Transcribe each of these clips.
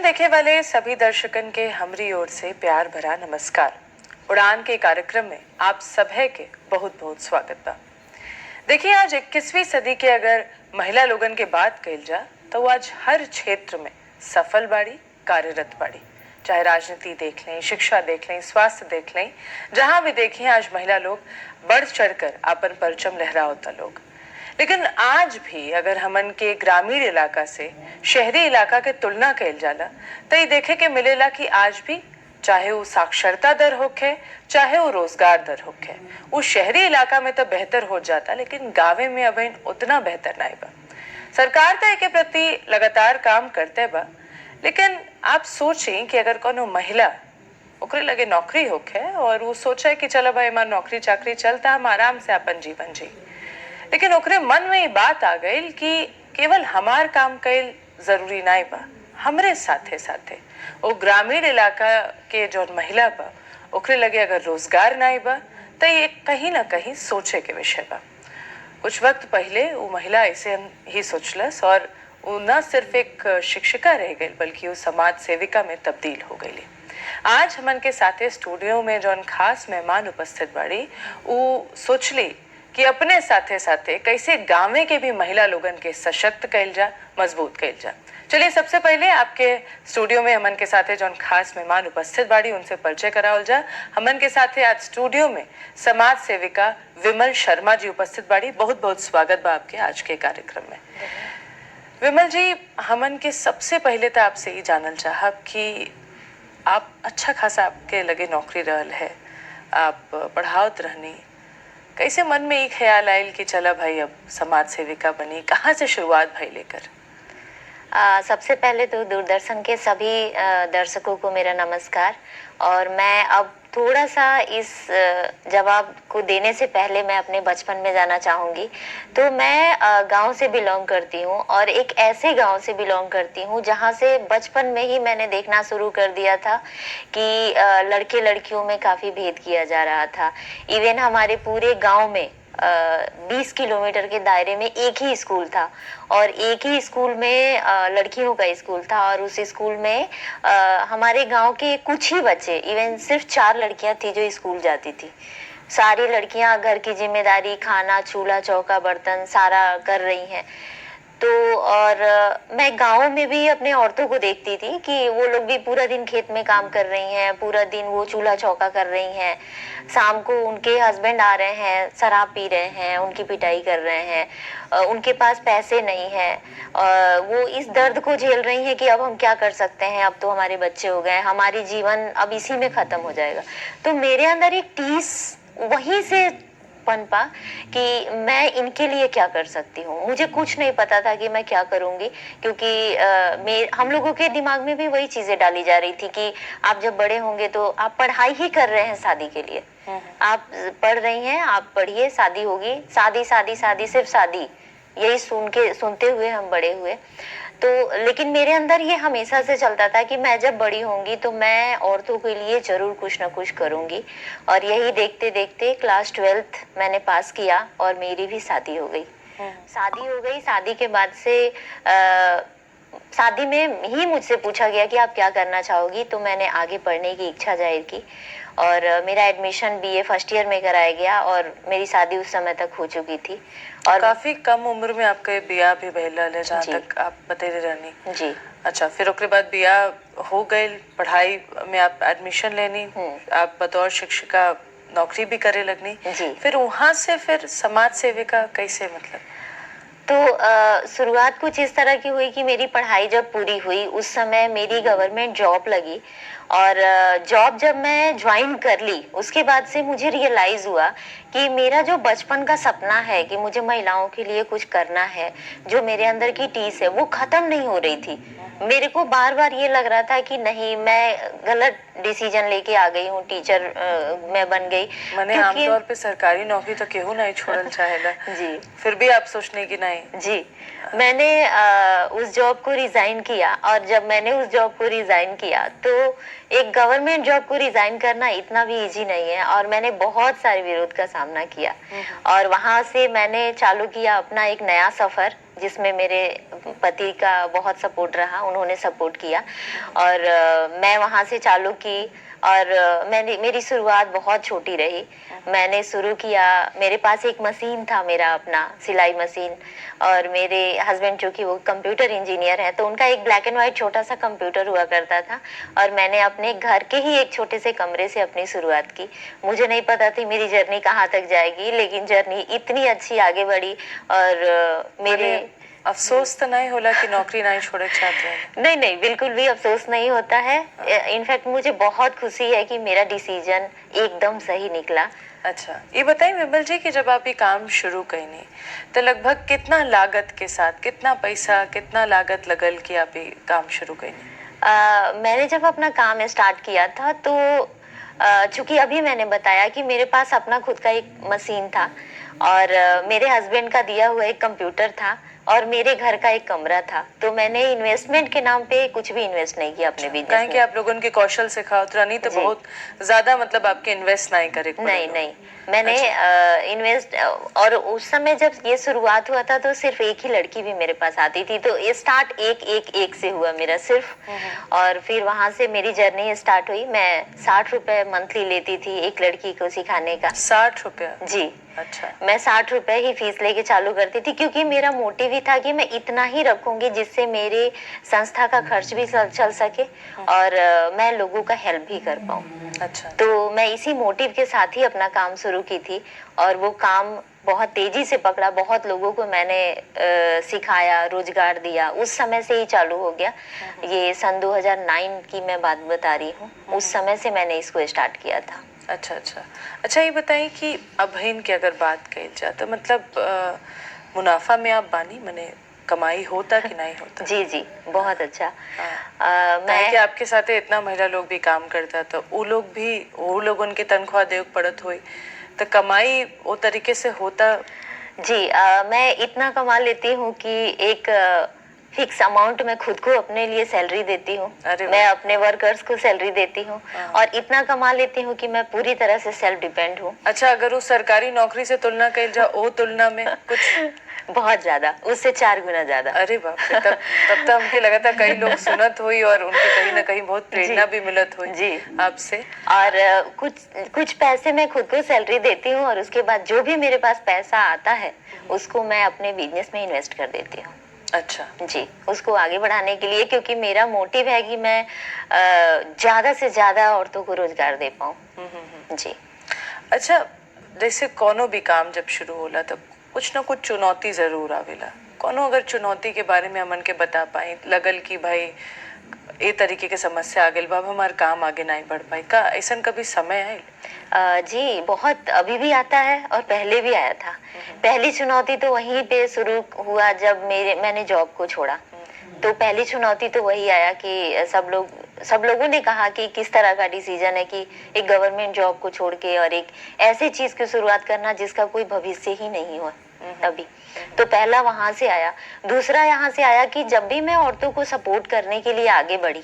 देखे वाले सभी दर्शकन के हमरी ओर से प्यार भरा नमस्कार। उड़ान के कार्यक्रम में आप सभी के बहुत बहुत स्वागत बा। देखिए, आज 21वीं सदी के अगर महिला लोगन के बात कइल जा तो आज हर क्षेत्र में सफल बाड़ी, कार्यरत बाड़ी। चाहे राजनीति देख लें, शिक्षा देख लें, स्वास्थ्य देख लें, जहां भी देखें आज महिला लोग बढ़ चढ़कर अपन परचम लहरावता लोग। लेकिन आज भी अगर हमन के ग्रामीण इलाका से शहरी इलाका के तुलना कइल जाला तो ये देखे के मिलेला कि आज भी चाहे वो साक्षरता दर होखे, चाहे वो रोजगार दर होखे, वो शहरी इलाका में तो बेहतर हो जाता, लेकिन गाँव में अभी उतना बेहतर नहीं बा। सरकार तो एक प्रति लगातार काम करते बा, लेकिन आप सोचें कि अगर कोनो महिला ओकरे लगे नौकरी होखे और वो सोचे कि चलो भाई हमार नौकरी चाकरी चलता, हम आराम से अपन जीवन जी, लेकिन ओकरे मन में ये बात आ गई कि केवल हमार काम कइल जरूरी नहीं बा, हमरे साथे साथे वो ग्रामीण इलाका के जो महिला बा ओकरे लगे अगर रोजगार नहीं बा तो ये कहीं ना कहीं सोचे के विषय बा। कुछ वक्त पहले वो महिला ऐसे ही सोचलस और वो न सिर्फ एक शिक्षिका रह गई बल्कि वो समाज सेविका में तब्दील हो गई। आज हमन के साथे स्टूडियो में जो खास मेहमान उपस्थित बाड़ी, वो सोचली कि अपने साथे साथे कैसे गाँव के भी महिला लोगन के सशक्त कैल जा, मजबूत कैल जा। चलिए, सबसे पहले आपके स्टूडियो में हमन के साथे जो खास मेहमान उपस्थित बाड़ी उनसे परिचय करावल जा। हमन के साथे आज स्टूडियो में समाज सेविका विमल शर्मा जी उपस्थित बाड़ी। बहुत बहुत स्वागत बा आपके आज के कार्यक्रम में। विमल जी, हमन के सबसे पहले तो आपसे ये जानल चाहब कि आप अच्छा खासा आपके लगे नौकरी रहल है, आप पढ़ावत रहनी, कैसे मन में ये ख्याल आयल कि चला भाई अब समाज सेविका बनी, कहाँ से शुरुआत भाई लेकर? सबसे पहले तो दूरदर्शन के सभी दर्शकों को मेरा नमस्कार। और मैं अब थोड़ा सा इस जवाब को देने से पहले मैं अपने बचपन में जाना चाहूँगी। तो मैं गांव से बिलोंग करती हूँ और एक ऐसे गांव से बिलोंग करती हूँ जहाँ से बचपन में ही मैंने देखना शुरू कर दिया था कि लड़के लड़कियों में काफ़ी भेद किया जा रहा था। इवन हमारे पूरे गांव में 20 किलोमीटर के दायरे में एक ही स्कूल था और एक ही स्कूल में लड़कियों का स्कूल था और उस स्कूल में हमारे गांव के कुछ ही बच्चे, इवन सिर्फ 4 लड़कियां थी जो स्कूल जाती थी। सारी लड़कियां घर की जिम्मेदारी, खाना, चूल्हा चौका, बर्तन सारा कर रही हैं। तो और मैं गांव में भी अपने औरतों को देखती थी कि वो लोग भी पूरा दिन खेत में काम कर रही हैं, पूरा दिन वो चूल्हा चौका कर रही हैं। शाम को उनके हस्बैंड आ रहे हैं, शराब पी रहे हैं, उनकी पिटाई कर रहे हैं, उनके पास पैसे नहीं हैं, वो इस दर्द को झेल रही हैं कि अब हम क्या कर सकते हैं, अब तो हमारे बच्चे हो गए, हमारी जीवन अब इसी में खत्म हो जाएगा। तो मेरे अंदर एक टीस वहीं से पनपा कि मैं इनके लिए क्या कर सकती हूँ। मुझे कुछ नहीं पता था कि मैं क्या करूंगी, क्योंकि हम लोगों के दिमाग में भी वही चीजें डाली जा रही थी कि आप जब बड़े होंगे तो आप पढ़ाई ही कर रहे हैं शादी के लिए, आप पढ़ रही हैं, आप पढ़िए, शादी होगी, शादी शादी शादी, सिर्फ शादी, यही सुनते हुए हम बड़े हुए। तो लेकिन मेरे अंदर ये हमेशा से चलता था कि मैं जब बड़ी होंगी तो मैं औरतों के लिए जरूर कुछ ना कुछ करूंगी। और यही देखते देखते क्लास 12th मैंने पास किया और मेरी भी शादी हो गई। शादी के बाद से शादी में ही मुझसे पूछा गया कि आप क्या करना चाहोगी, तो मैंने आगे पढ़ने की इच्छा जाहिर की और मेरा एडमिशन बीए फर्स्ट ईयर में कराया गया और मेरी शादी उस समय तक हो चुकी थी। और काफी कम उम्र में आपके बिया भी भइल है, जहाँ तक आप बतेले रहनी जी। अच्छा, फिर उसके बाद बिया हो गए, पढ़ाई में आप एडमिशन लेनी, आप बतौर शिक्षिका नौकरी भी करे लगनी जी। फिर वहां से फिर समाज सेविका कैसे, मतलब? तो शुरुआत कुछ इस तरह की हुई कि मेरी पढ़ाई जब पूरी हुई उस समय मेरी गवर्नमेंट जॉब लगी और जॉब जब मैं ज्वाइन कर ली उसके बाद से मुझे रियलाइज हुआ कि मेरा जो बचपन का सपना है कि मुझे महिलाओं के लिए कुछ करना है, जो मेरे अंदर की टीस है वो खत्म नहीं हो रही थी। मेरे को बार बार ये लग रहा था कि नहीं, मैं गलत डिसीजन लेके आ गई हूँ, टीचर मैं बन गई। मैंने आमतौर पे सरकारी नौकरी तो केहू नहीं छोड़ल चाहेला जी, फिर भी आप सोचने की नहीं जी। मैंने उस जॉब को रिजाइन किया और जब मैंने उस जॉब को रिजाइन किया तो एक गवर्नमेंट जॉब को रिजाइन करना इतना भी इजी नहीं है और मैंने बहुत सारे विरोध का सामना किया और वहां से मैंने चालू किया अपना एक नया सफर जिसमें मेरे पति का बहुत सपोर्ट रहा, उन्होंने सपोर्ट किया और मैं वहाँ से चालू की और मेरी शुरुआत बहुत छोटी रही। मैंने शुरू किया, मेरे पास एक मशीन था, मेरा अपना सिलाई मशीन, और मेरे हस्बैंड जो कि वो कंप्यूटर इंजीनियर है, तो उनका एक ब्लैक एंड व्हाइट छोटा सा कंप्यूटर हुआ करता था और मैंने अपने घर के ही एक छोटे से कमरे से अपनी शुरुआत की। मुझे नहीं पता थी मेरी जर्नी कहाँ तक जाएगी, लेकिन जर्नी इतनी अच्छी आगे बढ़ी और मेरे अफसोस तो नहीं होला कि नौकरी नहीं छोड़े चाहते हैं? नहीं नहीं, बिल्कुल भी अफसोस नहीं होता है। इनफैक्ट मुझे बहुत खुशी है कि मेरा डिसीजन एकदम सही निकला। अच्छा, ये बताइए विमल जी कि जब आप ये काम शुरू कईनी तो लगभग कितना लागत के साथ, कितना पैसा, कितना लागत लगल कि आप ये काम शुरू कईनी? मैंने जब अपना काम स्टार्ट किया था तो चूंकि अभी मैंने बताया कि मेरे पास अपना खुद का एक मशीन था और मेरे हस्बैंड का दिया हुआ एक कंप्यूटर था और मेरे घर का एक कमरा था, तो मैंने इन्वेस्टमेंट के नाम पे कुछ भी इन्वेस्ट नहीं किया अपने बिजनेस में। कि आप लोगों के कौशल सिखाओ तो नहीं तो बहुत ज्यादा मतलब आपके इन्वेस्ट नहीं करे? नहीं, मैंने इन्वेस्ट और उस समय जब ये शुरुआत हुआ था तो सिर्फ एक ही लड़की भी मेरे पास आती थी, तो ये स्टार्ट एक से हुआ मेरा सिर्फ। और फिर वहां से मेरी जर्नी स्टार्ट हुई। मैं 60 रुपए मंथली लेती थी एक लड़की को सिखाने का। 60 रुपया? जी। अच्छा। मैं 60 रुपए ही फीस लेके चालू करती थी क्योंकि मेरा मोटिव ही था कि मैं इतना ही रखूंगी जिससे मेरे संस्था का खर्च भी चल सके और मैं लोगों का हेल्प भी कर पाऊँ। अच्छा। तो मैं इसी मोटिव के साथ ही अपना काम शुरू की थी और वो काम बहुत तेजी से पकड़ा। बहुत लोगों को मैंने सिखाया, रोजगार दिया। उस समय से ही चालू हो गया। ये सन 2009 की मैं बात बता रही हूँ। उस समय से मैंने इसको स्टार्ट किया था। अच्छा, ये बताइए कि अबहिन की अगर बात कही जाए तो मतलब मुनाफा में आप बानी, मने कमाई होता कि नहीं होता? जी, बहुत अच्छा। मैं कि आपके साथ इतना महिला लोग भी काम करता तो वो लोग उनके तनख्वाह देव पड़त हुई तो कमाई वो तरीके से होता? जी, मैं इतना कमा लेती हूँ कि एक फिक्स अमाउंट मैं खुद को अपने लिए सैलरी देती हूँ, मैं अपने वर्कर्स को सैलरी देती हूँ और इतना कमा लेती हूँ कि मैं पूरी तरह से सेल्फ डिपेंड हूँ। अच्छा, अगर उस सरकारी नौकरी से तुलना कही जाए वो तुलना में कुछ बहुत ज्यादा, उससे 4 गुना ज्यादा। अरे बाप रे, तब तो हमके लगा था कई लोग सुनत हुई और उनके कहीं ना कहीं बहुत प्रेरणा भी मिलत हुई जी आपसे। और कुछ पैसे मैं खुद को सैलरी देती हूँ और उसके बाद जो भी मेरे पास पैसा आता है उसको मैं अपने बिजनेस में इन्वेस्ट कर देती हूँ। अच्छा जी, उसको आगे बढ़ाने के लिए, क्योंकि मेरा मोटिव है कि मैं ज्यादा से ज्यादा औरतों को रोजगार दे पाऊँ। जी। अच्छा, जैसे कोनो भी काम जब शुरू होला तो कुछ ना कुछ चुनौती जरूर आवेला। कोनो अगर चुनौती के बारे में हमन के बता पाई, लगल कि भाई ये तरीके के समस्या आ गई, बाब हमार काम आगे नहीं बढ़ पाई, का ऐसा कभी समय आयल? जी, बहुत अभी भी आता है और पहले भी आया था। पहली चुनौती तो वहीं पे शुरू हुआ जब मैंने जॉब को छोड़ा। तो पहली चुनौती तो वही आया कि सब लोगों ने कहा कि किस तरह का डिसीजन है कि एक गवर्नमेंट जॉब को छोड़ के और एक ऐसी चीज की शुरुआत करना जिसका कोई भविष्य ही नहीं हुआ अभी। तो पहला वहां से आया। दूसरा यहाँ से आया कि जब भी मैं औरतों को सपोर्ट करने के लिए आगे बढ़ी,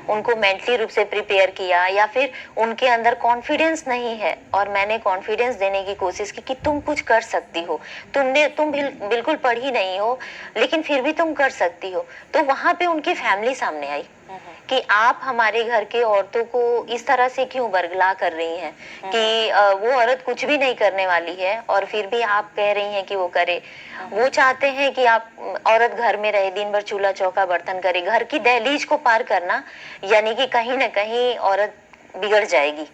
उनको मेंटली रूप से प्रिपेयर किया या फिर उनके अंदर कॉन्फिडेंस नहीं है और मैंने कॉन्फिडेंस देने की कोशिश की कि तुम कुछ कर सकती हो, तुम बिल्कुल पढ़ी नहीं हो लेकिन फिर भी तुम कर सकती हो, तो वहां पे उनकी फैमिली सामने आई कि आप हमारे घर के औरतों को इस तरह से क्यों बरगला कर रही हैं कि वो औरत कुछ भी नहीं करने वाली है और फिर भी आप कह रही हैं कि वो करे। वो चाहते हैं कि आप औरत घर में रहे, दिन भर चूल्हा चौका बर्तन करे, घर की दहलीज को पार करना यानी कि कहीं ना कहीं औरत बिगड़ जाएगी।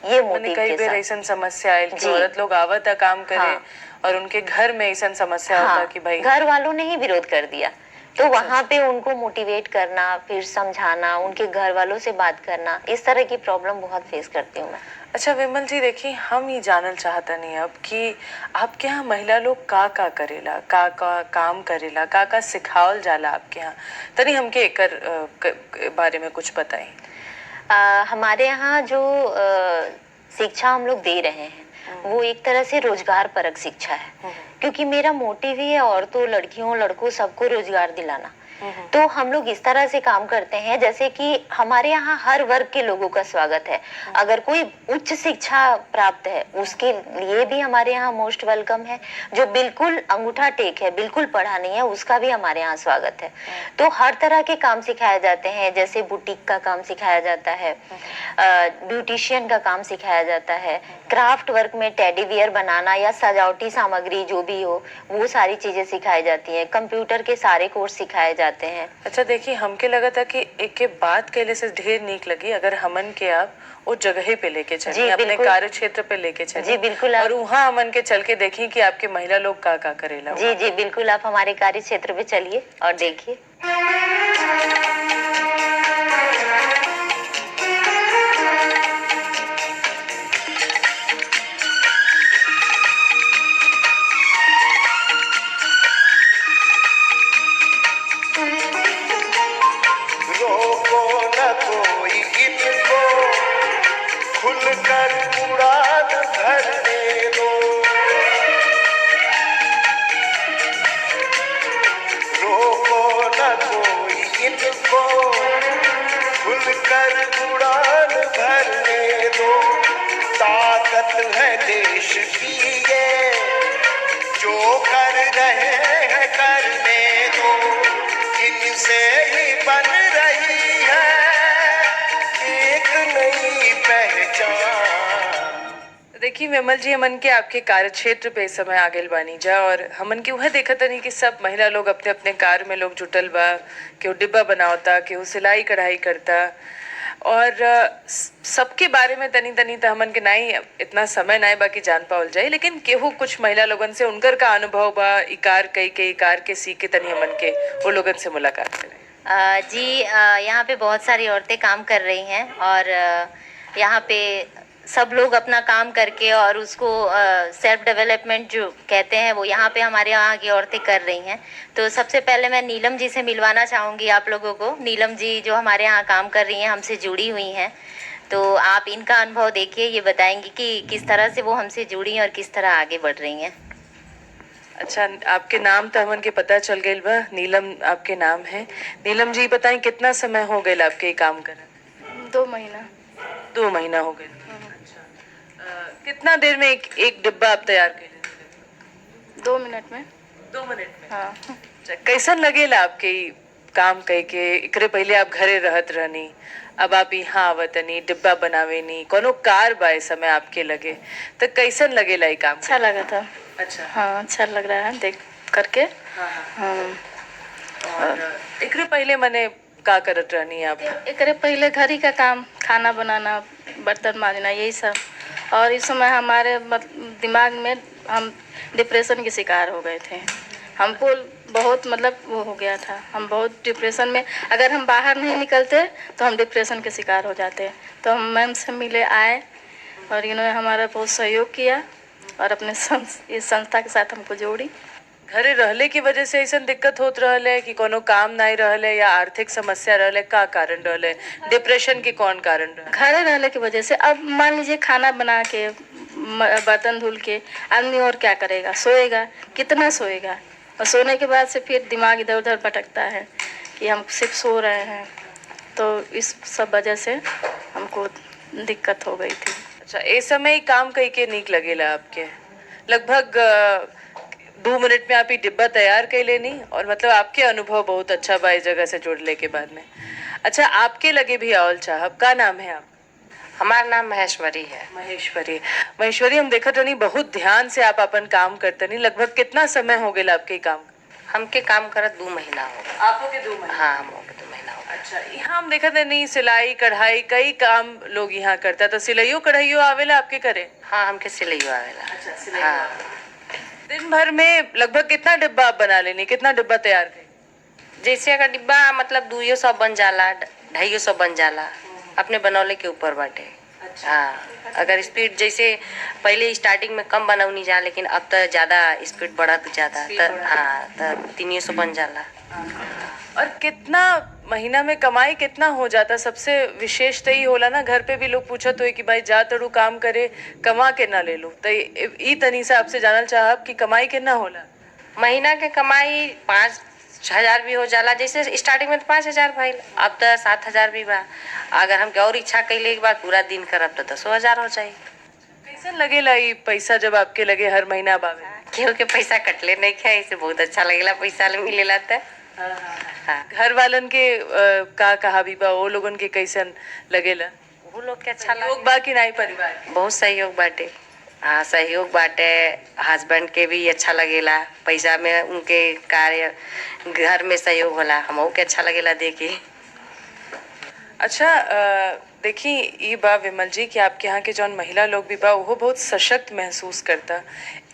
ये मोटिव कई बार ऐसा समस्या आयल कि औरत लोग आवत काम करे और उनके घर में ऐसा समस्या होता कि भाई घर वालों ने ही विरोध कर दिया। तो वहां पे उनको मोटिवेट करना, फिर समझाना, उनके घर वालों से बात करना, इस तरह की प्रॉब्लम बहुत फेस करती हूँ मैं। अच्छा विमल जी, देखिए हम ये जानल चाहता नहीं अब कि आपके यहाँ महिला लोग का करेला, का काम करेला, का सिखावल जाला आपके यहाँ, तनी हमके एकर बारे में कुछ बताएं। हमारे यहाँ जो शिक्षा हम लोग दे रहे हैं वो एक तरह से रोजगार परक शिक्षा है, क्योंकि मेरा मोटिव ही है औरतों, लड़कियों, लड़कों सबको रोजगार दिलाना। तो हम लोग इस तरह से काम करते हैं जैसे कि हमारे यहाँ हर वर्ग के लोगों का स्वागत है। अगर कोई उच्च शिक्षा प्राप्त है उसके लिए भी हमारे यहाँ मोस्ट वेलकम है। जो बिल्कुल अंगूठा टेक है, बिल्कुल पढ़ा नहीं है, उसका भी हमारे यहाँ स्वागत है। तो हर तरह के काम सिखाए जाते हैं, जैसे बुटीक का काम सिखाया जाता है, ब्यूटिशियन का काम सिखाया जाता है, क्राफ्ट वर्क में टेडी बियर बनाना या सजावटी सामग्री जो भी हो वो सारी चीजें सिखाई जाती हैं। कंप्यूटर के सारे कोर्स सिखाए जाते हैं। अच्छा देखिए, हमके लगा था कि एक के बात कहले से ढेर नीक लगी अगर हमन के आप वो जगह पे लेके जी, चले, अपने बिल्कुल। कार्य क्षेत्र पे लेके चले। जी, बिल्कुल। और वहाँ हमन के चल के देखें कि आपके महिला लोग का करेला। जी जी बिल्कुल, आप हमारे कार्य क्षेत्र पे चलिए और देखिए। रोको न कोई इनको, खुलकर उड़ान भरने दो। रोको न कोई इनको, खुलकर उड़ान भरने दो। ताकत है देश की ये, जो कर रहे हैं करने दो। इनसे ही बन रही है एक नई पहचान। देखिए विमल जी, हमन के आपके कार्य क्षेत्र पे इस समय आगे बानी जा और हमन के वह देखा तनी कि सब महिला लोग अपने अपने कार्य में लोग जुटल बा। केहू डिब्बा बनावता, केहू सिलाई कढ़ाई करता और सबके बारे में तनी तनी तो हमन के नहीं इतना समय नहीं बाकी जान पावल जाए, लेकिन केहू कुछ महिला लोगन से उनकर का अनुभव बा इकार के सीख के तनी हमन के वो लोगन से मुलाकात करें। जी, यहाँ पे बहुत सारी औरतें काम कर रही हैं और यहाँ पे सब लोग अपना काम करके और उसको सेल्फ डेवलपमेंट जो कहते हैं वो यहाँ पे हमारे यहाँ की औरतें कर रही हैं। तो सबसे पहले मैं नीलम जी से मिलवाना चाहूँगी आप लोगों को। नीलम जी जो हमारे यहाँ काम कर रही हैं, हमसे जुड़ी हुई हैं, तो आप इनका अनुभव देखिए, ये बताएंगी कि किस तरह से वो हमसे जुड़ी और किस तरह आगे बढ़ रही हैं। अच्छा, आपके नाम तो हमन के पता चल गई बा, नीलम आपके नाम है। नीलम जी बताएं, कितना समय हो गया आपके ये काम करत? 2 महीना। 2 महीना हो गए। अच्छा, कितना देर में एक डिब्बा आप तैयार कर लेते? 2 मिनट में। 2 मिनट में। हाँ। अच्छा, कैसन लगेला आपके ई काम कई के? एकरे पहले आप घरे रहत रहनी, अब आप यहाँ आवतनी डिब्बा बनावेनी, कोनो कार बा इस समय आपके लगे, तो कैसन लगेला ये काम? अच्छा लगा था। अच्छा। हाँ, अच्छा लग रहा है देख करके। हाँ, हाँ। हाँ। और एकरे पहले मने का करत रहनी आप? एकरे पहले घर ही का काम, खाना बनाना, बर्तन मांजना, यही सब। और इस समय हमारे दिमाग में हम डिप्रेशन के शिकार हो गए थे। हमको बहुत वो हो गया था, हम बहुत डिप्रेशन में, अगर हम बाहर नहीं निकलते तो हम डिप्रेशन के शिकार हो जाते। तो हम मैम से मिले आए और इन्होंने हमारा बहुत सहयोग किया और अपने इस संस्था के साथ हमको जोड़ी। घरे रहले की वजह से ऐसा दिक्कत होत रहले कि कोनो काम नहीं रहले या आर्थिक समस्या रहले, का कारण रहले? डिप्रेशन के कौन कारण रहले? घरे रहने की वजह से। अब मान लीजिए खाना बना के बर्तन धुल के आदमी और क्या करेगा, सोएगा, कितना सोएगा, और सोने के बाद से फिर दिमाग इधर उधर भटकता है कि हम सिर्फ सो रहे हैं। तो इस सब वजह से हमको दिक्कत हो गई थी। अच्छा, ए समय काम कई के नीक लगेला आपके? लगभग 2 मिनट में आप ही डिब्बा तैयार कर लेनी और मतलब आपके अनुभव बहुत अच्छा बा इस जगह से जुड़ने के बाद में। अच्छा, आपके लगे भी आवल चाहब, का नाम है आप? हमारा नाम महेश्वरी है। महेश्वरी। महेश्वरी, हम देखत रहनी बहुत ध्यान से आप अपन काम करते नहीं। लगभग कितना समय हो गया आपके काम? हमके काम करत 2 महीना हो गए। आपको के 2 महीना? हाँ, हम हो गए 2 महीना हो गए। अच्छा, यहाँ हम देखत नहीं सिलाई कढ़ाई कई काम लोग यहाँ करता, तो सिलाइयो कढ़ाइयो आवेला आपके करे? हाँ, हमके सिलाई आवेला। अच्छा, सिलाई। हाँ। दिन भर में लगभग कितना डिब्बा आप बना लेनी, कितना डिब्बा तैयार कर? जैसे अगर डिब्बा मतलब 200 बन जाला, 250 बन जाला, अपने बनौले के ऊपर बाटे। अच्छा। हाँ, अगर स्पीड जैसे पहले स्टार्टिंग में कम बनावनी जा, लेकिन अब तो ज्यादा स्पीड बढ़त जाता, तो हाँ तो 300 बन जाला। और कितना महीना में कमाई कितना हो जाता? सबसे विशेष तो ही होला ना, घर पे भी लोग पूछत हुए कि भाई जा तड़ू काम करे, कमा के ना ले लो, तो ई तनी से आपसे जानल चाहब कि कमाई कितना होला? महीना के कमाई 5 1000 भी हो जाला। जैसे स्टार्टिंग में तो 5000 भइल, अब तो 7000 भी बा। अगर हमके और इच्छा कैले के बाद पूरा दिन करब तो 10,000 हो जाई। कैसन लगेला ई पैसा जब आपके लगे हर महीना बावे? केहू के पैसा कटले नहीं खाए, इसे बहुत अच्छा लगेला पैसा मिलेला त। हाँ, घर वालन के का कहा भी बा, वो लोगन के कैसन लगेला? वो लोग के अच्छा लोग लगे। बा कि नहीं परिवार के? बहुत सहयोग बाटे। हाँ, सहयोग बाटे। हस्बैंड के भी अच्छा लगेला, पैसा में उनके कार्य घर में सहयोग होला, हमहू के अच्छा लगेला देखे। अच्छा देखी ई बा विमल जी कि आपके यहाँ के जौन महिला लोग भी बा वो बहुत सशक्त महसूस करता।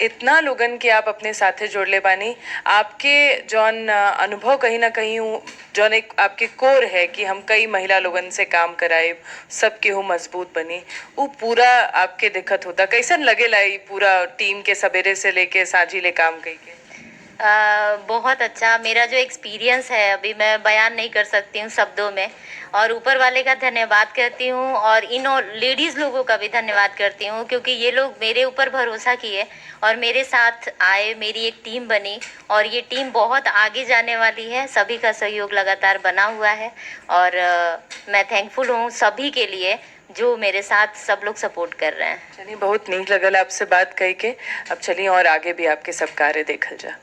इतना लोगन के आप अपने साथे जोड़ले बानी, आपके जौन अनुभव कहीं ना कहीं जौन एक आपके कोर है कि हम कई महिला लोगन से काम कराए, सबके हो मजबूत बनी, वो पूरा आपके दिक्कत होता। कैसन लगेला ई पूरा टीम के सवेरे से लेके साझी ले काम कई के? बहुत अच्छा। मेरा जो एक्सपीरियंस है अभी मैं बयान नहीं कर सकती हूँ शब्दों में, और ऊपर वाले का धन्यवाद करती हूँ और इन लेडीज़ लोगों का भी धन्यवाद करती हूँ, क्योंकि ये लोग मेरे ऊपर भरोसा किए और मेरे साथ आए, मेरी एक टीम बनी और ये टीम बहुत आगे जाने वाली है। सभी का सहयोग लगातार बना हुआ है और मैं थैंकफुल हूँ सभी के लिए जो मेरे साथ सब लोग सपोर्ट कर रहे हैं। चलिए, बहुत नीक लगल आपसे बात कही के। अब चलिए और आगे भी आपके सब कार्य देखल जा।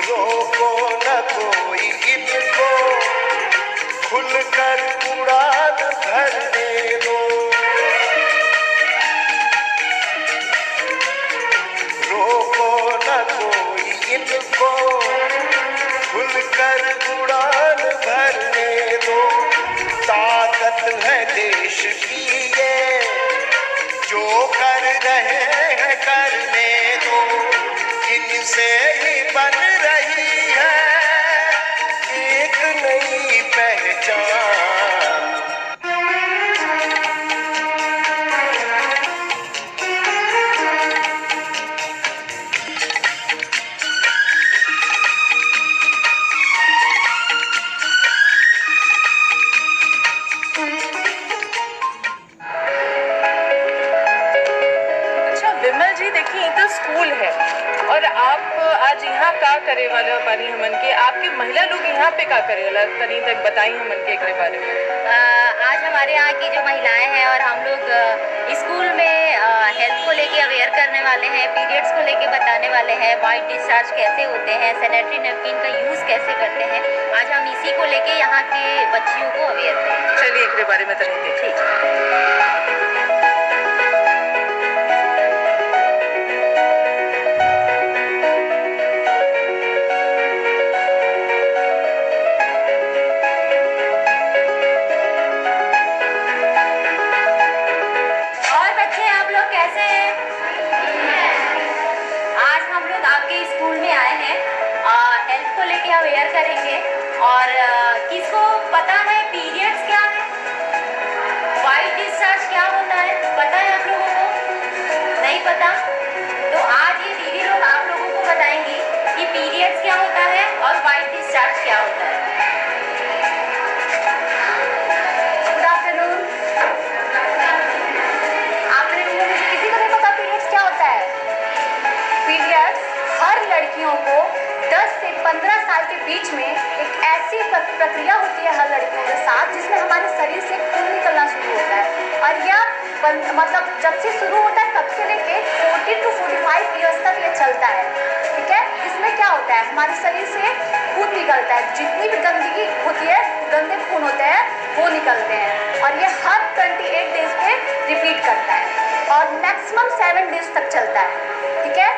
रोको न कोई इनको, खुलकर उड़ान भरने दो। रोको न कोई इनको, खुलकर उड़ान भरने दो। ताकत है देश की ये, जो कर रहे हैं करने दो। इनसे ही बन रही है एक नई पहचान। अच्छा विमल जी, देखिए ये तो स्कूल है और आप आज यहाँ का करे वाला बानी हमन के, आपके महिला लोग यहाँ पे का करे वाला तनी तक बताई हमन के एकरे बारे में। आज हमारे यहाँ की जो महिलाएं हैं और हम लोग स्कूल में हेल्थ को लेके अवेयर करने वाले हैं, पीरियड्स को लेके बताने वाले हैं, वाइट डिस्चार्ज कैसे होते हैं, सैनिटरी नैपकिन का यूज़ कैसे करते हैं। आज हम इसी को लेके यहाँ के बच्चियों को अवेयर करेंगे। चलिए एकरे बारे में तनी देखिए। और बच्चे आप लोग कैसे हैं? आज हम लोग आपके स्कूल में आए हैं, हेल्थ को लेके अवेयर करेंगे। और किसको पता है पीरियड्स क्या है, वाइट डिस्चार्ज क्या होता है, पता है आप लोगों को? नहीं पता? तो आज ये दीदी लोग आप लोगों को बताएंगी कि पीरियड्स क्या होता है और वाइट डिस्चार्ज क्या होता है। Good afternoon. आप लोगों में से किसी को नहीं पता पीरियड्स क्या होता है? पीरियड्स हर लड़कियों को 10 से 15 साल के बीच में एक ऐसी प्रक्रिया होती है हर लड़कियों के साथ जिसमें हमारे शरीर से खून निकलना शुरू होता है। और यह मतलब जब से शुरू होता है तब से लेके 40 to 45 ईयर्स तक ये चलता है। ठीक है, इसमें क्या होता है, हमारे शरीर से खून निकलता है, जितनी भी गंदगी होती है, गंदे खून होते हैं वो निकलते हैं। और ये हर 28 डेज पे रिपीट करता है और मैक्सिमम 7 डेज तक चलता है। ठीक है,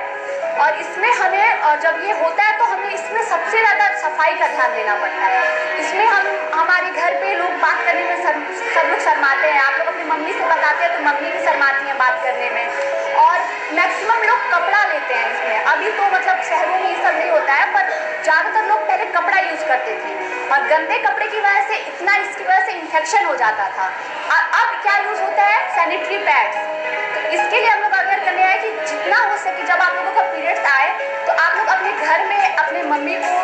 और इसमें हमें, और जब ये होता है तो हमें इसमें सबसे ज़्यादा सफाई का ध्यान देना पड़ता है। इसमें हमारे घर पे लोग बात करने में सब लोग शर्माते हैं। आप लोग अपनी मम्मी से बताते हैं तो मम्मी भी शर्माती हैं बात करने में, और मैक्सिमम लोग कपड़ा लेते हैं इसमें। अभी तो मतलब शहरों में ये सब नहीं होता है, पर ज़्यादातर लोग पहले कपड़ा यूज करते थे और गंदे कपड़े की वजह से इसकी वजह से इन्फेक्शन हो जाता था। अब क्या यूज होता है, सैनिटरी पैड्स। तो इसके लिए हम लोग अवेयर करने आए कि जितना हो सके जब आप लोगों का पीरियड्स आए तो आप लोग अपने घर में अपने मम्मी को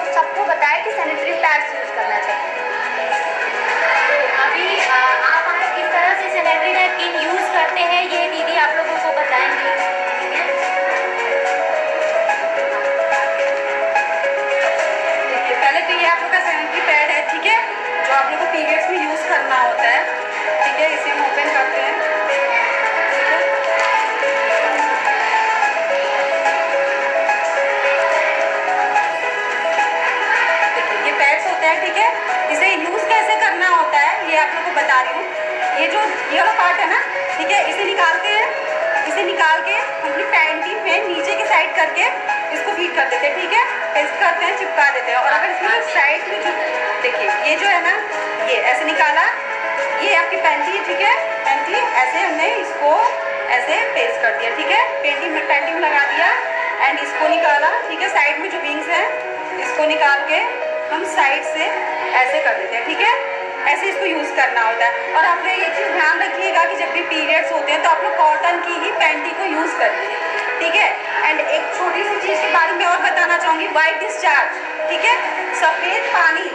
करके इसको फीड कर देते हैं, ठीक है, पेस्ट करते हैं, चिपका देते हैं। और अगर इसमें साइड में जो देखिए ये जो है ना, ये ऐसे निकाला, ये आपकी पैंटी है, ठीक है, पैंटी ऐसे हमने इसको ऐसे पेस्ट कर दिया, ठीक है, पैंटी में लगा दिया एंड इसको निकाला, ठीक है, साइड में जो विंग्स हैं इसको निकाल के हम साइड से ऐसे कर देते हैं, ठीक है, ऐसे इसको यूज़ करना होता है। और आप लोग ये चीज़ ध्यान रखिएगा कि जब भी पीरियड्स होते हैं तो आप लोग कॉटन की ही पैंटी को यूज़ करिए, ठीक है। एंड एक छोटी सी चीज़ के बारे में और बताना चाहूँगी, वाइट डिस्चार्ज, ठीक है, सफ़ेद पानी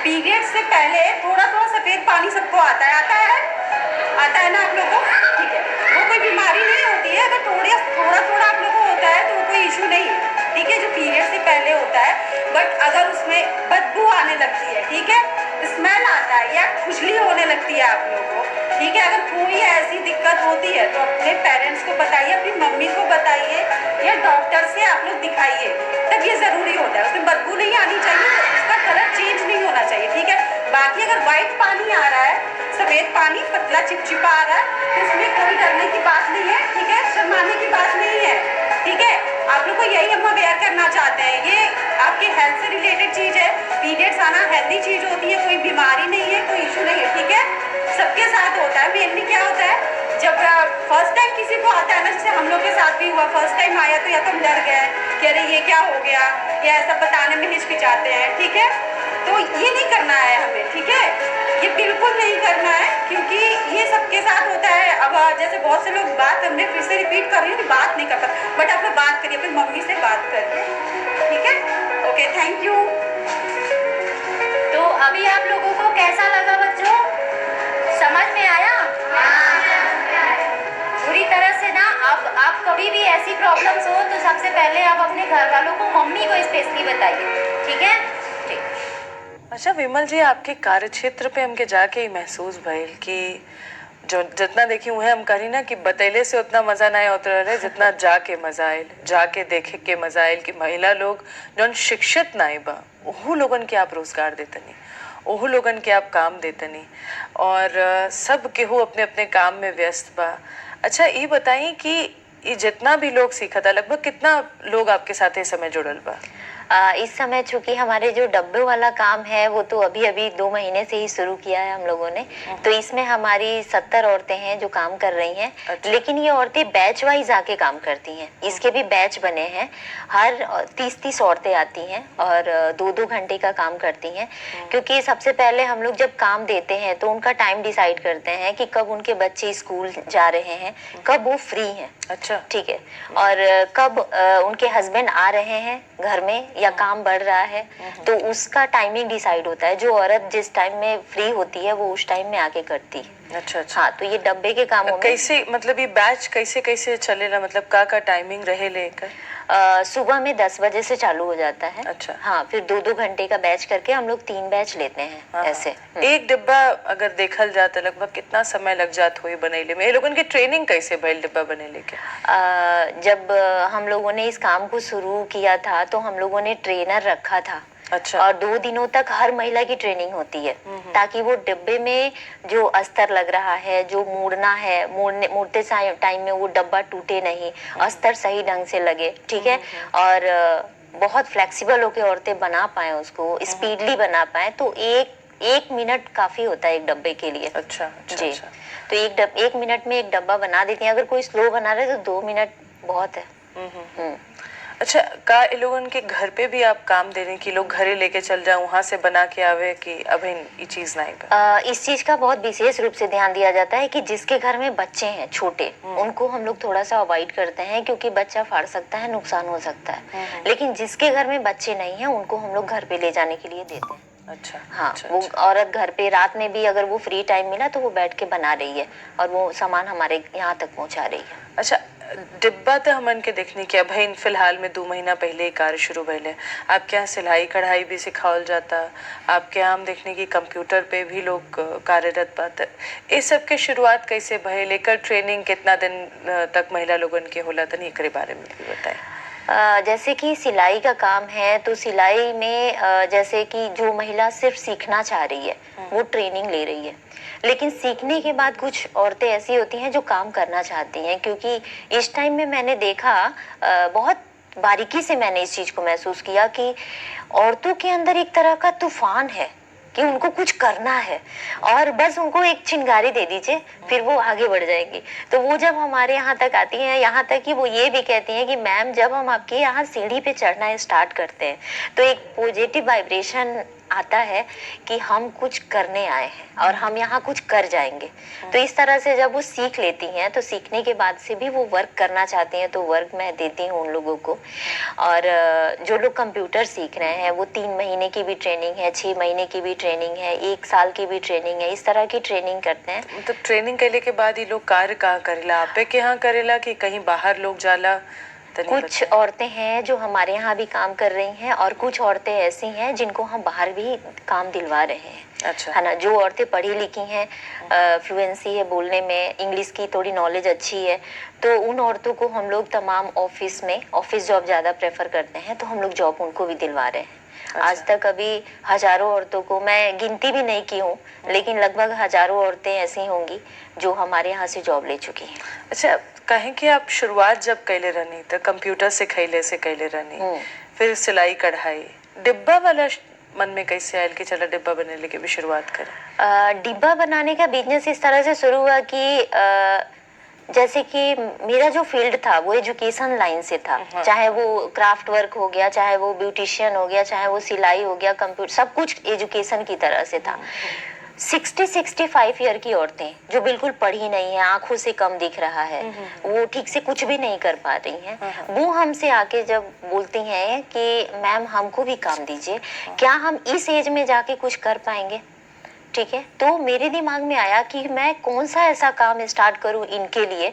पीरियड से पहले थोड़ा थोड़ा सफ़ेद पानी सबको आता है आता है ना आप लोगों को, ठीक है, वो कोई बीमारी नहीं होती है, अगर थोड़ा आप लोगों को होता है तो वो कोई इशू नहीं है, ठीक है, जो पीरियड से पहले होता है। बट अगर उसमें बदबू आने लगती है, ठीक है, स्मेल आता है या खुजली होने लगती है आप लोगों को, ठीक है, अगर कोई ऐसी दिक्कत होती है तो अपने पेरेंट्स को बताइए, अपनी मम्मी को बताइए या डॉक्टर से आप लोग दिखाइए, तब ये ज़रूरी होता है। उसमें बदबू नहीं आनी चाहिए, उसका कलर चेंज नहीं होना चाहिए, ठीक है। बाकी अगर वाइट पानी आ रहा है, सफ़ेद पानी पतला चिपचिपा आ रहा है, तो इसमें कोई डरने की बात नहीं है, ठीक है, शर्माने की बात नहीं है, ठीक है। आप लोग को यही हम अवेयर करना चाहते हैं, ये आपकी हेल्थ से रिलेटेड चीज़ है, पीरियड्स आना हेल्दी चीज़ होती है, कोई बीमारी नहीं है, कोई इशू नहीं है, ठीक है, सबके साथ होता है। मेनली क्या होता है, जब फर्स्ट टाइम किसी को आता है ना, जैसे हम लोग के साथ भी हुआ, फर्स्ट टाइम आया तो या तो हम डर गए कि अरे ये क्या हो गया, या ऐसा बताने में हिचकिचाते हैं, ठीक है, तो ये नहीं करना है हमें, ठीक है, ये बिल्कुल नहीं करना है, क्योंकि ये सबके साथ होता है। अब जैसे बहुत से लोग बात, हमने फिर से रिपीट कर रही हूँ कि बात नहीं करता, बट आप लोग बात करिए, अपनी मम्मी से बात करिए, ठीक है, ओके, थैंक यू। तो अभी आप लोगों को कैसा लगा बच्चों, समझ में आया? पूरी तरह से ना। अब आप कभी भी ऐसी प्रॉब्लम्स हो तो सबसे पहले आप अपने घर वालों को, मम्मी को स्पेशली बताइए, ठीक है, ठीक। अच्छा विमल जी, आपके कार्य क्षेत्र पे हमके जाके ही महसूस भइल कि जो जितना देखी उहे हम करी ना कि बतैले से उतना मजा नहीं होता रहे जितना जाके मजा आयल, जाके देखे के मजा आयल कि महिला लोग जौन शिक्षित नहीं बा ओहू लोगन के आप रोजगार देतनी, ओहू लोगन के आप काम देतनी, और सब केहू अपने अपने काम में व्यस्त बा। अच्छा ये बताइए कि ये जितना भी लोग सीखा था, लगभग कितना लोग आपके साथ इस समय जुड़ल बा? इस समय चूंकि हमारे जो डब्बे वाला काम है वो तो अभी 2 महीने से ही शुरू किया है हम लोगों ने, तो इसमें हमारी 70 औरतें हैं जो काम कर रही हैं। अच्छा। लेकिन ये औरतें बैच वाइज आके काम करती हैं, इसके भी बैच बने हैं, हर 30 औरतें आती हैं और 2-2 घंटे का काम करती हैं। क्योंकि सबसे पहले हम लोग जब काम देते हैं तो उनका टाइम डिसाइड करते हैं कि कब उनके बच्चे स्कूल जा रहे हैं, कब वो फ्री हैं, अच्छा, ठीक है, और कब उनके हस्बैंड आ रहे हैं घर में या काम बढ़ रहा है, तो उसका टाइमिंग डिसाइड होता है। जो औरत जिस टाइम में फ्री होती है वो उस टाइम में आके करती है। अच्छा। हाँ, तो ये डब्बे के कामों में कैसे, मतलब ये बैच कैसे चलेला, मतलब का टाइमिंग रहे लेकर? सुबह में 10 बजे से चालू हो जाता है। अच्छा। हाँ, फिर 2-2 घंटे का बैच करके हम लोग 3 बैच लेते हैं। हाँ, ऐसे एक डिब्बा अगर देखल जाता लगभग कितना समय लग जात हुई बनैले में? ये लोगन की ट्रेनिंग कैसे भइल डिब्बा बनेले के? जब हम लोगों ने इस काम को शुरू किया था तो हम लोगों ने ट्रेनर रखा था। अच्छा। और 2 दिनों तक हर महिला की ट्रेनिंग होती है ताकि वो डिब्बे में जो अस्तर लग रहा है, जो मोड़ना है, मोड़ते टाइम में वो डब्बा टूटे नहीं, अस्तर सही ढंग से लगे, ठीक है, और बहुत फ्लेक्सिबल होके औरतें बना पाए उसको, स्पीडली बना पाए। तो एक मिनट काफी होता है एक डब्बे के लिए। अच्छा। जी, तो एक मिनट में एक डब्बा बना देती हैं। अगर कोई स्लो बना रहे तो 2 मिनट बहुत है। अच्छा, का इन लोगन के घर पे भी आप काम दे रहे हैं कि लोग घरे लेके चल जाए, वहां से बना के आवे, कि अभी ये चीज नहीं बा? इस चीज का बहुत विशेष रूप से ध्यान दिया जाता है कि जिसके घर में बच्चे हैं छोटे, उनको हम लोग थोड़ा सा अवॉइड करते हैं क्योंकि बच्चा फाड़ सकता है, नुकसान हो सकता है। लेकिन जिसके घर में बच्चे नहीं है उनको हम लोग घर पे ले जाने के लिए देते हैं। अच्छा। हाँ, अच्छा, वो औरत घर पे रात में भी अगर वो फ्री टाइम मिला तो वो बैठ के बना रही है और वो सामान हमारे यहाँ तक पहुँचा रही है। अच्छा, डिब्बा तो हमन के देखने के अब है, फिलहाल में 2 महीना पहले ही कार्य शुरू भइले। आपके यहाँ सिलाई कढ़ाई भी सिखावल जाता, आपके यहाँ हम देखने की कंप्यूटर पे भी लोग कार्यरत बात। इस सब के शुरुआत कैसे भइल, एकर ट्रेनिंग कितना दिन तक महिला लोगन के होला, तनी एकरे बारे में भी बताएं। जैसे कि सिलाई का काम है तो सिलाई में जैसे कि जो महिला सिर्फ सीखना चाह रही है वो ट्रेनिंग ले रही है, लेकिन सीखने के बाद कुछ औरतें ऐसी होती हैं जो काम करना चाहती हैं। क्योंकि इस टाइम में मैंने देखा बहुत बारीकी से मैंने इस चीज को महसूस किया कि औरतों के अंदर एक तरह का तूफान है कि उनको कुछ करना है और बस उनको एक चिंगारी दे दीजिए फिर वो आगे बढ़ जाएंगी। तो वो जब हमारे यहाँ तक आती हैं, यहाँ तक कि वो ये भी कहती हैं कि मैम जब हम आपके यहाँ सीढ़ी पे चढ़ना स्टार्ट करते हैं तो एक पॉजिटिव वाइब्रेशन आता है कि हम कुछ करने आए हैं और हम यहाँ कुछ कर जाएंगे। तो इस तरह से जब वो सीख लेती हैं तो सीखने के बाद से भी वो वर्क करना चाहती हैं तो वर्क मैं देती हूँ उन लोगों को। और जो लोग कंप्यूटर सीख रहे हैं वो 3 महीने की भी ट्रेनिंग है, 6 महीने की भी ट्रेनिंग है, 1 साल की भी ट्रेनिंग है, इस तरह की ट्रेनिंग करते हैं। मतलब ट्रेनिंग कैले के बाद ये लोग कार्य कहाँ करेला, आपे के यहाँ करेला कि कहीं बाहर लोग जाला? कुछ औरतें हैं जो हमारे यहाँ भी काम कर रही हैं और कुछ औरतें ऐसी हैं जिनको हम बाहर भी काम दिलवा रहे हैं। अच्छा। है ना, जो औरतें पढ़ी लिखी हैं, फ्लुएंसी है बोलने में, इंग्लिश की थोड़ी नॉलेज अच्छी है, तो उन औरतों को हम लोग तमाम ऑफिस जॉब ज़्यादा प्रेफर करते हैं तो हम लोग जॉब उनको भी दिलवा रहे हैं। अच्छा। आज तक अभी हजारों औरतों को, मैं गिनती भी नहीं की हूँ, लेकिन लगभग हजारों औरतें ऐसी होंगी जो हमारे यहाँ से जॉब ले चुकी हैं। अच्छा, कहें कि आप शुरुआत जब कैले रहनी तो कंप्यूटर से कैले रहनी, फिर सिलाई कढ़ाई, डिब्बा वाला मन में कैसे आयल कि चला डिब्बा बनाने की भी शुरुआत करें? डिब्बा बनाने का बिजनेस इस तरह से शुरू हुआ कि जैसे कि मेरा जो फील्ड था वो एजुकेशन लाइन से था। चाहे वो क्राफ्ट वर्क हो गया, चाहे वो ब्यूटिशियन हो गया, चाहे वो सिलाई हो गया, कंप्यूटर, सब कुछ एजुकेशन की तरह से था। 60-65 ईयर की औरतें जो बिल्कुल पढ़ी नहीं है, आंखों से कम दिख रहा है, वो ठीक से कुछ भी नहीं कर पा रही हैं, वो हमसे आके जब बोलती हैं कि मैम हमको भी काम दीजिए, क्या हम इस एज में जाके कुछ कर पाएंगे? ठीक है, तो मेरे दिमाग में आया कि मैं कौन सा ऐसा काम स्टार्ट करूं इनके लिए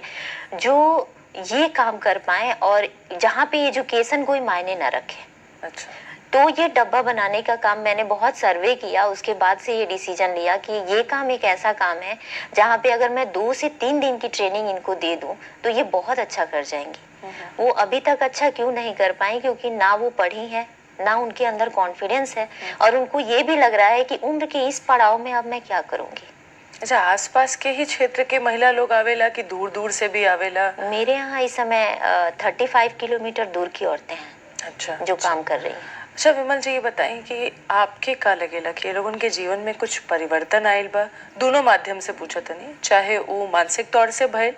जो ये काम कर पाए और जहाँ पे एजुकेशन कोई मायने ना रखे। अच्छा। तो ये डब्बा बनाने का काम मैंने बहुत सर्वे किया, उसके बाद से ये डिसीजन लिया कि ये काम एक ऐसा काम है जहाँ पे अगर मैं 2 से 3 दिन की ट्रेनिंग इनको दे दूं तो ये बहुत अच्छा कर जाएंगी। वो अभी तक अच्छा क्यों नहीं कर पाई? क्योंकि ना वो पढ़ी है, ना उनके अंदर कॉन्फिडेंस है और उनको ये भी लग रहा है कि उम्र के इस पड़ाव में अब मैं क्या करूंगी। अच्छा, आसपास के ही क्षेत्र के महिला लोग आवेला कि दूर दूर से भी आवेला? मेरे यहाँ इस समय 35 किलोमीटर दूर की औरतें हैं। अच्छा, जो काम कर रही हैं। अच्छा विमल जी, ये बताएं कि आपके का लगेला कि ये लोगों के जीवन में कुछ परिवर्तन आयल बा? दोनों माध्यम से पूछा तो नहीं, चाहे वो मानसिक तौर से भइल,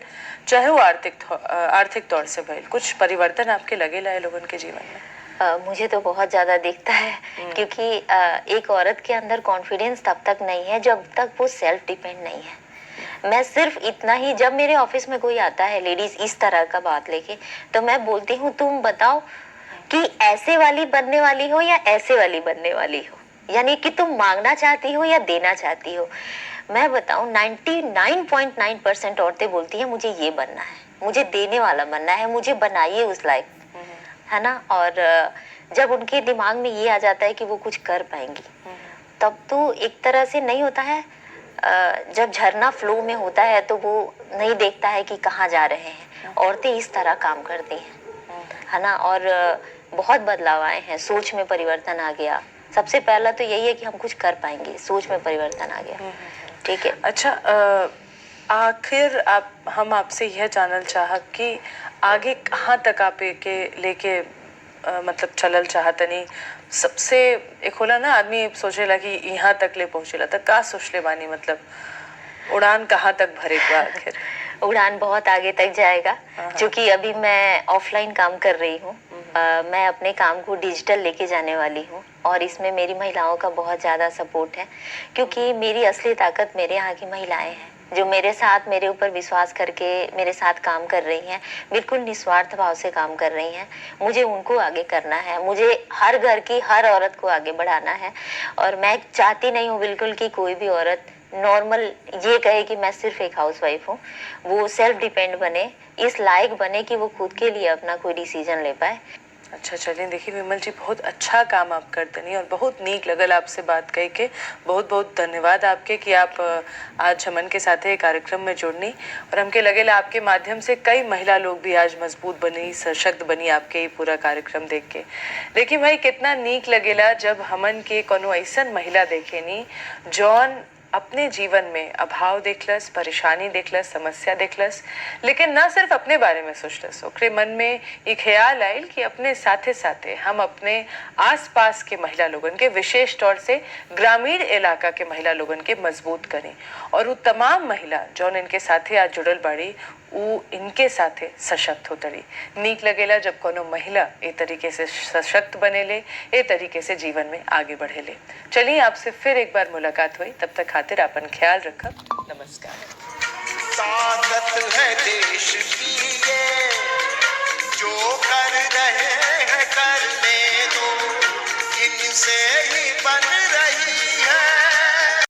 चाहे वो आर्थिक तौर से भइल, कुछ परिवर्तन आपके लगेला है लोगों के जीवन में? मुझे तो बहुत ज़्यादा दिखता है क्योंकि एक औरत के अंदर कॉन्फिडेंस तब तक नहीं है जब तक वो सेल्फ डिपेंड नहीं है। मैं सिर्फ इतना ही, जब मेरे ऑफिस में कोई आता है लेडीज इस तरह का बात लेके, तो मैं बोलती हूँ तुम बताओ कि ऐसे वाली बनने वाली हो या ऐसे वाली बनने वाली हो, यानी कि तुम मांगना चाहती हो या देना चाहती हो। मैं बताऊं 99.9% औरतें बोलती हैं मुझे ये बनना है, मुझे देने वाला बनना है, मुझे बनाइए उस लायक, है ना। और जब उनके दिमाग में ये आ जाता है कि वो कुछ कर पाएंगी, तब तो एक तरह से नहीं होता है, जब झरना फ्लो में होता है तो वो नहीं देखता है कि कहाँ जा रहे हैं। औरतें इस तरह काम करती हैं, है ना। और बहुत बदलाव आए हैं, सोच में परिवर्तन आ गया। सबसे पहला तो यही है कि हम कुछ कर पाएंगे, सोच में परिवर्तन आ गया। ठीक है। अच्छा, आखिर हम आपसे यह जानल चाह कि आगे कहाँ तक आप के लेके मतलब चलल चाहतनी? सबसे एक होला ना, आदमी सोचेला कि यहाँ तक ले पहुँचेला, तक का सोचले बानी, मतलब उड़ान कहाँ तक भरेगा आखिर? उड़ान बहुत आगे तक जाएगा, क्योंकि अभी मैं ऑफलाइन काम कर रही हूँ। मैं अपने काम को डिजिटल लेके जाने वाली हूँ और इसमें मेरी महिलाओं का बहुत ज़्यादा सपोर्ट है, क्योंकि मेरी असली ताकत मेरे यहाँ की महिलाएं हैं जो मेरे साथ, मेरे ऊपर विश्वास करके मेरे साथ काम कर रही हैं, बिल्कुल निस्वार्थ भाव से काम कर रही हैं। मुझे उनको आगे करना है, मुझे हर घर की हर औरत को आगे बढ़ाना है। और मैं चाहती नहीं हूँ बिल्कुल कि कोई भी औरत नॉर्मल ये कहे कि मैं सिर्फ एक हाउसवाइफ हूँ। वो सेल्फ डिपेंड बने, इस लायक बने कि वो खुद के लिए अपना कोई डिसीजन ले पाए। अच्छा, चलिए, देखिए विमल जी, बहुत अच्छा काम आप करते नहीं और बहुत नीक लगल आपसे बात कही के। बहुत बहुत धन्यवाद आपके कि आप आज हमन के साथ कार्यक्रम में जुड़नी, और हमके लगेला आपके माध्यम से कई महिला लोग भी आज मजबूत बनी, सशक्त बनी आपके ये पूरा कार्यक्रम देख के। लेकिन भाई कितना नीक लगेला जब हमन के कोनो ऐसा महिला देखे नी जौन अपने जीवन में अभाव देखलस, परेशानी देखलस, समस्या देखलस, लेकिन ना सिर्फ अपने बारे में सोचलस, ओकरे मन में ये ख्याल आयल कि अपने साथे साथे हम अपने आसपास के महिला लोगन के, विशेष तौर से ग्रामीण इलाका के महिला लोगन के मजबूत करें और वो तमाम महिला जौन इनके साथे आज जुड़ल बाड़ी वो इनके साथे सशक्त होतड़ी। नीक लगेला जब कोनो महिला ए तरीके से सशक्त बनेले, ए तरीके से जीवन में आगे बढ़ेले। चलिए आपसे फिर एक बार मुलाकात हुई, तब तक खातिर अपन ख्याल रखब। नमस्कार। ताकत है देश की ये, जो कर रहे हैं करने दो, इनसे